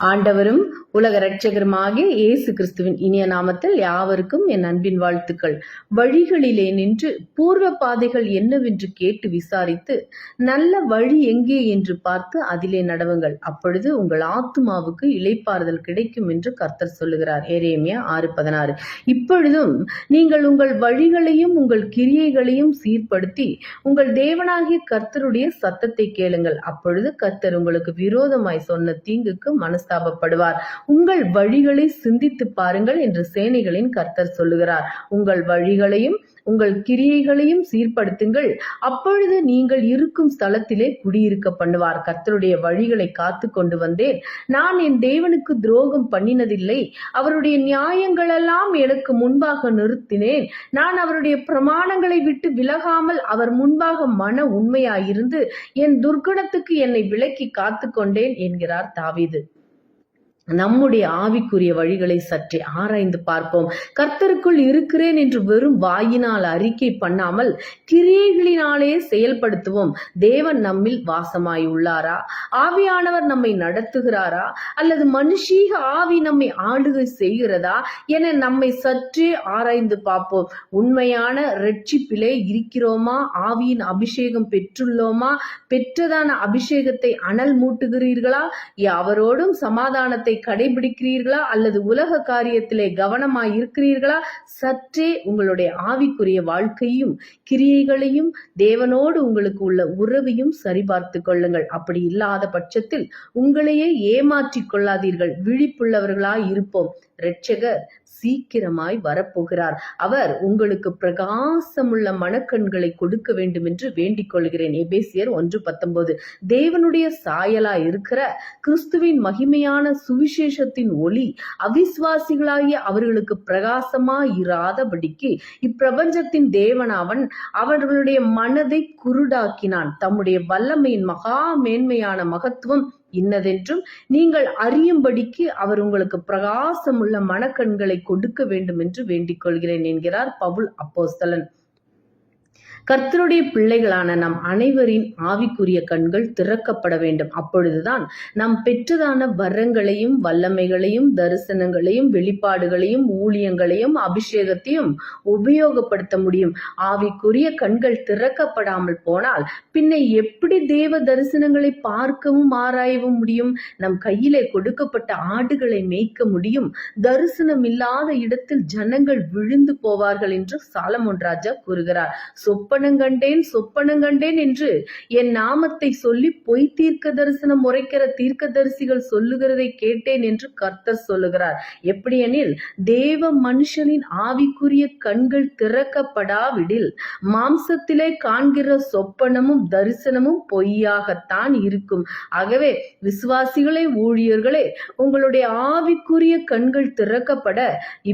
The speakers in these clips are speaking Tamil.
ஆண்டவரும் உலக இரட்சகருமாகிய இயேசு கிறிஸ்துவின் இனிய நாமத்தில் யாவருக்கும் என் அன்பின் வாழ்த்துக்கள். வழிகளிலே நின்று பூர்வ பாதைகள் என்னவென்று கேட்டு விசாரித்து நல்ல வழி எங்கே என்று பார்த்து அதிலே நடவுங்கள், அப்பொழுது உங்கள் ஆத்துமாவுக்கு இளைப்பாறுதல் கிடைக்கும் என்று கர்த்தர் சொல்லுகிறார். எரேமியா 6:16. இப்பொழுதும் நீங்கள் உங்கள் வழிகளையும் உங்கள் கிரியைகளையும் சீர்படுத்தி உங்கள் தேவனாகிய கர்த்தருடைய சத்தத்தை கேளுங்கள். அப்பொழுது கர்த்தர் உங்களுக்கு விரோதமாய் சொன்ன தீங்குக்கு மனஸ்தாபப்படுவார். உங்கள் வழிகளை சிந்தித்து பாருங்கள் என்று சேனைகளின் கர்த்தர் சொல்லுகிறார். உங்கள் வழிகளையும் உங்கள் கிரியைகளையும் சீர்படுத்துங்கள், அப்பொழுது நீங்கள் இருக்கும் ஸ்தலத்திலே குடியிருக்க பண்ணுவார். கர்த்தருடைய வழிகளை காத்து கொண்டு வந்தேன், நான் என் தேவனுக்கு துரோகம் பண்ணினதில்லை. அவருடைய நியாயங்களெல்லாம் எனக்கு முன்பாக நிறுத்தினேன். நான் அவருடைய பிரமாணங்களை விட்டு விலகாமல் அவர் முன்பாக மன உண்மையாயிருந்து என் துர்க்குணத்துக்கு என்னை விலக்கி காத்து கொண்டேன் என்கிறார் தாவீது. நம்முடைய ஆவிக்குரிய வழிகளை சற்றே ஆராய்ந்து பார்ப்போம். கர்த்தருக்குள் இருக்கிறேன் என்று வெறும் வாயினால் அறிக்கை பண்ணாமல் கிரியைகளினாலே செயல்படுத்துவோம். தேவன் நம்மில் வாசமாய் உள்ளாரா? ஆவியானவர் நம்மை நடத்துகிறாரா? அல்லது மனுஷீக ஆவி நம்மை ஆளுகை செய்கிறதா என நம்மை சற்றே ஆராய்ந்து பார்ப்போம். உண்மையான இரட்சிப்பிலே இருக்கிறோமா? ஆவியின் அபிஷேகம் பெற்றுள்ளோமா? பெற்றதான அபிஷேகத்தை அனல் மூட்டுகிறீர்களா? அவரோடும் சமாதானத்தை கடைபிடிக்கிறீர்களா? அல்லது உலக காரியத்திலே கவனமாய் இருக்கிறீர்களா? சற்றே உங்களுடைய ஆவிக்குரிய வாழ்க்கையும் கிரியைகளையும் தேவனோடு உங்களுக்கு உள்ள உறவையும் சரிபார்த்து கொள்ளுங்கள். அப்படி இல்லாத பட்சத்தில் உங்களையே ஏமாற்றிக் கொள்ளாதீர்கள். விழிப்புள்ளவர்களாய் இருப்போம். இரட்சகர் சீக்கிரமாய் வரப்போகிறார். அவர் உங்களுக்கு பிரகாசமுள்ள மனக்கண்களை கொடுக்க வேண்டும் என்று வேண்டிக் கொள்கிறேன். எபேசியர் 1:19. தேவனுடைய சாயலாய் இருக்கிற கிறிஸ்துவின் மகிமையான சுவிசேஷத்தின் ஒளி அவிசுவாசிகளாகிய அவர்களுக்கு பிரகாசமாய் இராதபடிக்கு இப்பிரபஞ்சத்தின் தேவனவன் அவர்களுடைய மனதை குருடாக்கினான். தம்முடைய வல்லமையின் மகா மேன்மையான மகத்துவம் இன்னதென்றும் நீங்கள் அறியும்படிக்கு அவர் உங்களுக்கு பிரகாசமுள்ள மனக்கண்களை கொடுக்க வேண்டும் என்று வேண்டிக் கொள்கிறேன் என்கிறார் பவுல் அப்போஸ்தலன். கர்த்தருடைய பிள்ளைகளான நம் அனைவரின் ஆவிக்குரிய கண்கள் திறக்கப்பட வேண்டும். அப்பொழுதுதான் நாம் பெற்றதான வரங்களையும் வல்லமைகளையும் தரிசனங்களையும் வெளிப்பாடுகளையும் ஊழியங்களையும் அபிஷேகத்தையும் உபயோகப்படுத்த முடியும். ஆவிக்குரிய கண்கள் திறக்கப்படாமல் போனால் பின்ன எப்படி தேவ தரிசனங்களை பார்க்கவும் ஆராயவும் முடியும்? நம் கையிலே கொடுக்கப்பட்ட ஆடுகளை மேய்க்க முடியும். தரிசனம் இல்லாத இடத்தில் ஜனங்கள் விழுந்து போவார்கள் என்று சாலமோன் ராஜா கூறுகிறார். சொப்பனங்கண்டேன் என்று என் நாமத்தை சொல்லி பொய் தீர்க்க தரிசனம் உரைக்கிற தீர்க்க தரிசிகள் சொல்லுகிறதை கேட்டேன் என்று கர்த்தர் சொல்லுகிறார். எப்படியெனில் தேவ மனுஷனின் ஆவிக்குரிய கண்கள் திறக்கப்படாவிடில் மாம்சத்திலே காண்கிற சொப்பனமும் தரிசனமும் பொய்யாகத்தான் இருக்கும். ஆகவே விசுவாசிகளே, ஊழியர்களே, உங்களுடைய ஆவிக்குரிய கண்கள் திறக்கப்பட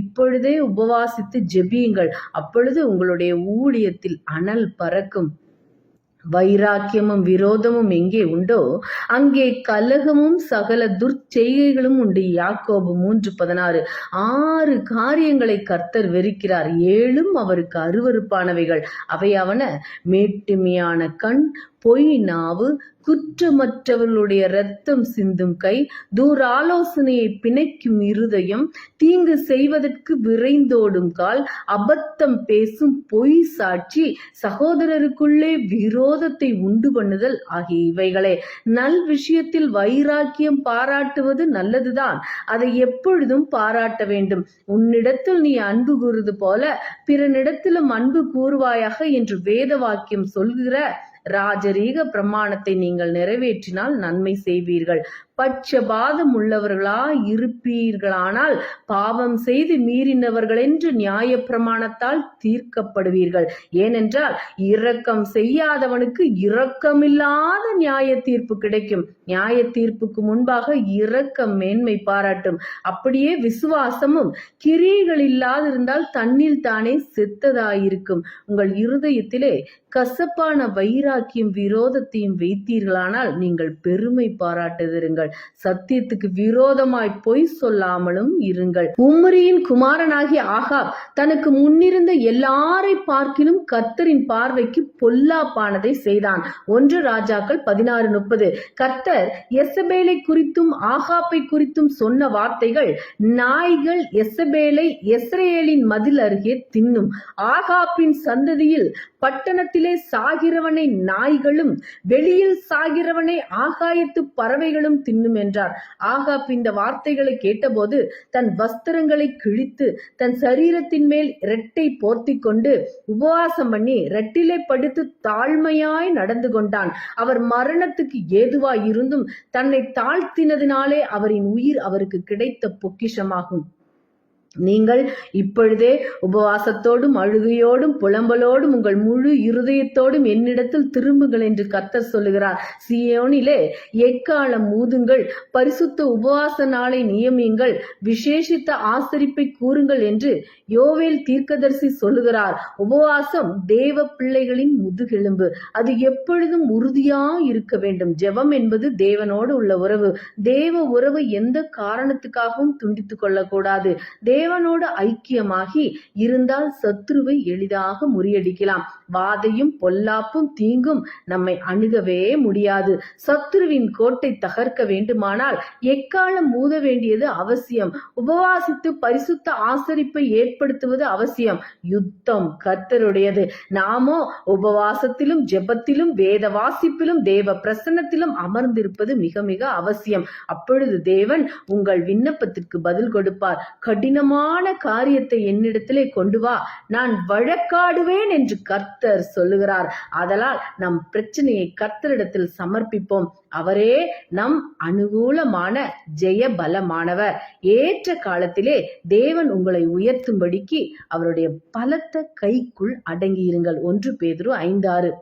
இப்பொழுதே உபவாசித்து ஜெபியுங்கள். அப்பொழுது உங்களுடைய ஊழியத்தில் அனல் பறக்கும். வைராக்கியமும் விரோதமும் எங்கே உண்டோ அங்கே கலகமும் சகல துர்ச்செய்கைகளும் உண்டு. யாக்கோபு 3:16. 6 காரியங்களை கர்த்தர் வெறுக்கிறார், 7 அவருக்கு அருவருப்பானவைகள். அவையாவன: மேட்டுமையான கண், பொய் நாவு, குற்றமற்றவர்களுடைய இரத்தம் சிந்தும் கை, தூராலோசனையை பிணைக்கும் இருதயம், தீங்கு செய்வதற்கு விரைந்தோடும் கால், அபத்தம் பேசும் பொய் சாட்சி, சகோதரருக்குள்ளே விரோதத்தை உண்டு பண்ணுதல் ஆகிய இவைகளே. நல் விஷயத்தில் வைராக்கியம் பாராட்டுவது நல்லதுதான், அதை எப்பொழுதும் பாராட்ட வேண்டும். உன்னிடத்தில் நீ அன்பு கூறுவது போல பிறனிடத்திலும் அன்பு கூறுவாயாக என்று வேத வாக்கியம் சொல்கிற ராஜரீக பிரமாணத்தை நீங்கள் நிறைவேற்றினால் நன்மை செய்வீர்கள். பட்சபாதம் உள்ளவர்களாய் இருப்பீர்களானால் பாவம் செய்து மீறினவர்கள் என்று நியாய பிரமாணத்தால் தீர்க்கப்படுவீர்கள். ஏனென்றால் இரக்கம் செய்யாதவனுக்கு இரக்கமில்லாத நியாய தீர்ப்பு கிடைக்கும். நியாய தீர்ப்புக்கு முன்பாக இரக்கம் மேன்மை பாராட்டும். அப்படியே விசுவாசமும் கிரியைகள் இல்லாதிருந்தால் தன்னில் தானே செத்ததாயிருக்கும். உங்கள் இருதயத்திலே கசப்பான வைராக்கியம் விரோதத்தையும் வைத்தீர்களானால் நீங்கள் பெருமை பாராட்டுதிருங்கள். இருங்கள். சத்தியத்துக்கு விரோதமாய் பொய் சொல்லாமலும் இருங்கள். உம்ரியின் குமாரனாகிய ஆகாப் தனக்கு முன்னிருந்த எல்லாரை பார்க்கிலும் கர்த்தரின் பார்வைக்கு பொல்லாப்பானதை செய்தான். 1 ராஜாக்கள் 16:30. கர்த்தர் எசபேலை குறித்தும் ஆகாப்பை குறித்தும் சொன்ன வார்த்தைகள்: நாய்கள் எசபேலை யெஸ்ரயேலின் மதில் அருகே தின்னும். ஆகாப்பின் சந்ததியில் பட்டணத்திலே சாகிறவனை நாய்களும் வெளியில் சாகிறவனை ஆகாயத்து பறவைகளும் தின்னும் என்றார். ஆகாப் இந்த வார்த்தைகளை கேட்டபோது தன் வஸ்திரங்களை கிழித்து தன் சரீரத்தின் மேல் இரட்டை போர்த்தி கொண்டு உபவாசம் பண்ணி இரட்டிலே படுத்து தாழ்மையாய் நடந்து கொண்டான். அவர் மரணத்துக்கு ஏதுவாய் இருந்தும் தன்னை தாழ்த்தினதினாலே அவரின் உயிர் அவருக்கு கிடைத்த பொக்கிஷமாகும். நீங்கள் இப்பொழுதே உபவாசத்தோடும் அழுகையோடும் புலம்பலோடும் உங்கள் முழு இருதயத்தோடும் என்னிடத்தில் திரும்புங்கள் என்று கர்த்தர் சொல்லுகிறார். சீயோனிலே எக்காலம் ஊதுங்கள், பரிசுத்த உபவாச நாளை நியமியுங்கள், விசேஷித்த ஆசரிப்பை கூறுங்கள் என்று யோவேல் தீர்க்கதரிசி சொல்லுகிறார். உபவாசம் தேவ பிள்ளைகளின் முதுகெலும்பு. அது எப்பொழுதும் உறுதியாய் இருக்க வேண்டும். ஜெபம் என்பது தேவனோடு உள்ள உறவு. தேவ உறவு எந்த காரணத்துக்காகவும் துண்டித்துக் கொள்ளக்கூடாது. தேவனோடு ஐக்கியமாகி இருந்தால் சத்துருவை எளிதாக முறியடிக்கலாம். வாதையும் பொல்லாப்பும் தீங்கும் நம்மை அணுகவே முடியாது. சத்துருவின் கோட்டை தகர்க்க வேண்டுமானால் எக்காலம் ஊத வேண்டியது அவசியம். உபவாசித்து பரிசுத்த ஆசரிப்பை ஏற்படுத்துவது அவசியம். யுத்தம் கர்த்தருடையது. நாமோ உபவாசத்திலும் ஜெபத்திலும் வேத வாசிப்பிலும் தேவ பிரசன்னத்திலும் அமர்ந்திருப்பது மிக மிக அவசியம். அப்பொழுது தேவன் உங்கள் விண்ணப்பத்திற்கு பதில் கொடுப்பார். கடினமான காரியத்தை என்னிடத்திலே கொண்டு வா, நான் வழக்காடுவேன் என்று கர்த்தர் சொல்லுகிறார். ஆதலால் நம் பிரச்சனையை கர்த்தரிடத்தில் சமர்ப்பிப்போம். அவரே நம் அனுகூலமான ஜெய பலமானவர். ஏற்ற காலத்திலே தேவன் உங்களை உயர்த்தும்படிக்கு அவருடைய பலத்த கைக்குள் அடங்கியிருங்கள். 1 பேதுரு 5:6.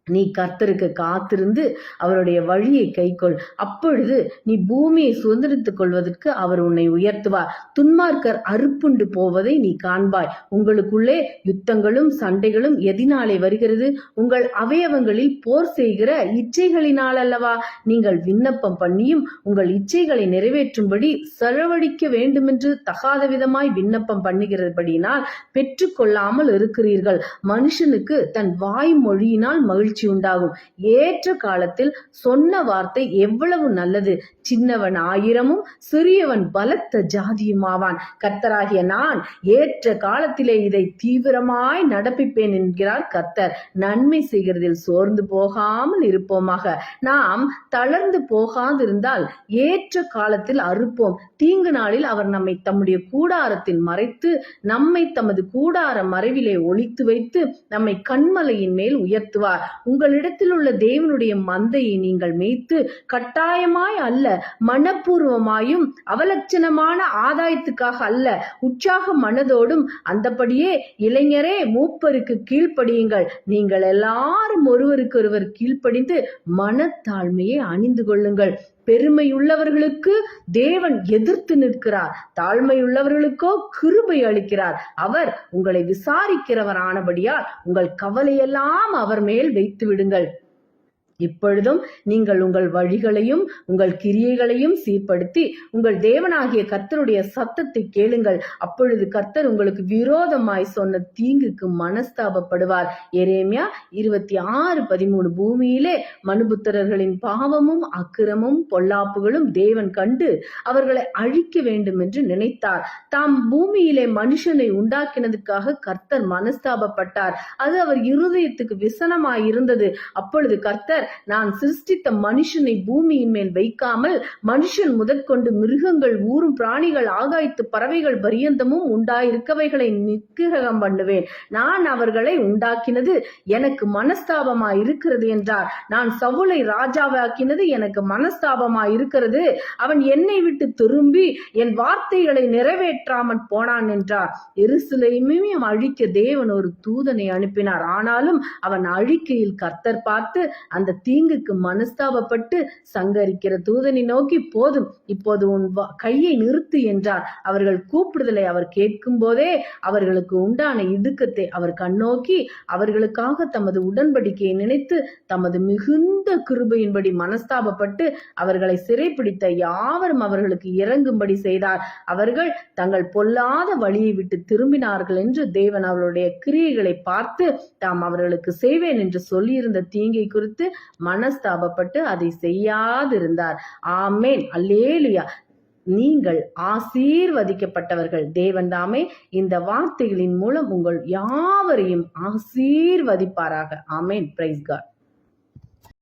நீ கர்த்தருக்கு காத்திருந்து அவருடைய வழியை கைக்கொள். அப்பொழுது நீ பூமியை சுதந்திரித்துக் கொள்வதற்கு அவர் உன்னை உயர்த்துவார். துன்மார்க்கர் அறுப்புண்டு போவதை நீ காண்பாய். உங்களுக்குள்ளே யுத்தங்களும் சண்டைகளும் எதினாலே வருகிறது? உங்கள் அவயவங்களில் போர் செய்கிற இச்சைகளினால் அல்லவா? நீங்கள் விண்ணப்பம் பண்ணியும் உங்கள் இச்சைகளை நிறைவேற்றும்படி செலவழிக்க வேண்டுமென்று தகாத விதமாய் விண்ணப்பம் பண்ணுகிறபடியினால் பெற்றுக்கொள்ளாமல் இருக்கிறீர்கள். மனுஷனுக்கு தன் வாய் மொழியினால் மகிழ்ச்சி உண்டாகும். ஏற்ற காலத்தில் சொன்ன வார்த்தை எவ்வளவு நல்லது. சின்னவன் 1000மும் சிறியவன் பலத்த ஜாதியுமாவான். கர்த்தராகிய நான் ஏற்ற காலத்திலே இதை தீவிரமாய் நடப்பிப்பேன் என்கிறார் கர்த்தர். நன்மை செய்கிறதில் சோர்ந்து போகாமல் இருப்போமாக. நாம் தளர்ந்து போகாதிருந்தால் ஏற்ற காலத்தில் அறுப்போம். தீங்கு நாளில் அவர் நம்மை தம்முடைய கூடாரத்தில் மறைத்து நம்மை தமது கூடார மறைவிலே ஒளித்து வைத்து நம்மை கன்மலையின் மேல் உயர்த்துவார். உங்களிடத்தில் உள்ள தேவனுடைய மந்தையை நீங்கள் மேய்த்து கட்டாயமாய் அல்ல, மனப்பூர்வமாயும் அவலட்சணமான ஆதாயத்துக்காக அல்ல, உற்சாக மனதோடும் அந்தபடியே இளைஞரே மூப்பருக்கு கீழ்ப்படியுங்கள். நீங்கள் எல்லாரும் ஒருவருக்கொருவர் கீழ்ப்படிந்து மனத்தாழ்மையை அணிந்து கொள்ளுங்கள். பெருமையுள்ளவர்களுக்கு தேவன் எதிர்த்து நிற்கிறார், தாழ்மையுள்ளவர்களுக்கோ கிருபை அளிக்கிறார். அவர் உங்களை விசாரிக்கிறவர் ஆனபடியால் உங்கள் கவலையெல்லாம் அவர் மேல் வைத்து விடுங்கள். இப்பொழுதும் நீங்கள் உங்கள் வழிகளையும் உங்கள் கிரியைகளையும் சீர்படுத்தி உங்கள் தேவனாகிய கர்த்தருடைய சத்தத்தை கேளுங்கள். அப்பொழுது கர்த்தர் உங்களுக்கு விரோதமாய் சொன்ன தீங்குக்கு மனஸ்தாபப்படுவார். எரேமியா 26:13. பூமியிலே மனுபுத்திரர்களின் பாவமும் அக்கிரமும் பொல்லாப்புகளும் தேவன் கண்டு அவர்களை அழிக்க வேண்டும் என்று நினைத்தார். தாம் பூமியிலே மனுஷனை உண்டாக்கினதுக்காக கர்த்தர் மனஸ்தாபப்பட்டார். அது அவர் இருதயத்துக்கு விசனமாய் இருந்தது. அப்பொழுது கர்த்தர், நான் சிருஷ்டித்த மனுஷனை பூமியின் மேல் வைக்காமல் மனுஷன் முதற்கொண்டு மிருகங்கள் ஊரும் பிராணிகள் ஆகாயத்து பறவைகள் பரியந்தமும் உண்டாயிருக்கவைகளை நிக்கிரகம் பண்ணுவேன். நான் அவர்களை உண்டாக்கினது எனக்கு மனஸ்தாபமாய் இருக்கிறது என்றார். நான் சவுலை ராஜாவாக்கினது எனக்கு மனஸ்தாபமாய் இருக்கிறது. அவன் என்னை விட்டு திரும்பி என் வார்த்தைகளை நிறைவேற்றாமல் போனான் என்றார். எருசலேமையும் அழிக்க தேவன் ஒரு தூதனை அனுப்பினார். ஆனாலும் அவன் அழிக்கையில் கர்த்தர் பார்த்து அந்த தீங்குக்கு மனஸ்தாபப்பட்டு சங்கரிக்கிற தூதனை நோக்கி, போதும், இப்போது உன் கையை நிறுத்து என்றார். அவர்கள் கூப்பிடுதலை அவர் கேட்கும் போதே அவர்களுக்கு உண்டான இடுக்கத்தை அவர் கண்ணோக்கி அவர்களுக்காக தமது உடன்படிக்கையை நினைத்து தமது மிகுந்த கிருபையின்படி மனஸ்தாபப்பட்டு அவர்களை சிறைப்பிடித்த யாவரும் அவர்களுக்கு இறங்கும்படி செய்தார். அவர்கள் தங்கள் பொல்லாத வழியை விட்டு திரும்பினார்கள் என்று தேவன் அவர்களுடைய கிரியைகளை பார்த்து தாம் அவர்களுக்கு செய்வேன் என்று சொல்லியிருந்த தீங்கை குறித்து மனஸ்தாபப்பட்டு அதை செய்யாதிருந்தார். ஆமேன், அல்லேலுயா. நீங்கள் ஆசீர்வதிக்கப்பட்டவர்கள். தேவன் தாமே இந்த வார்த்தைகளின் மூலம் உங்கள் யாவரையும் ஆசீர்வதிப்பாராக. ஆமேன். Praise God.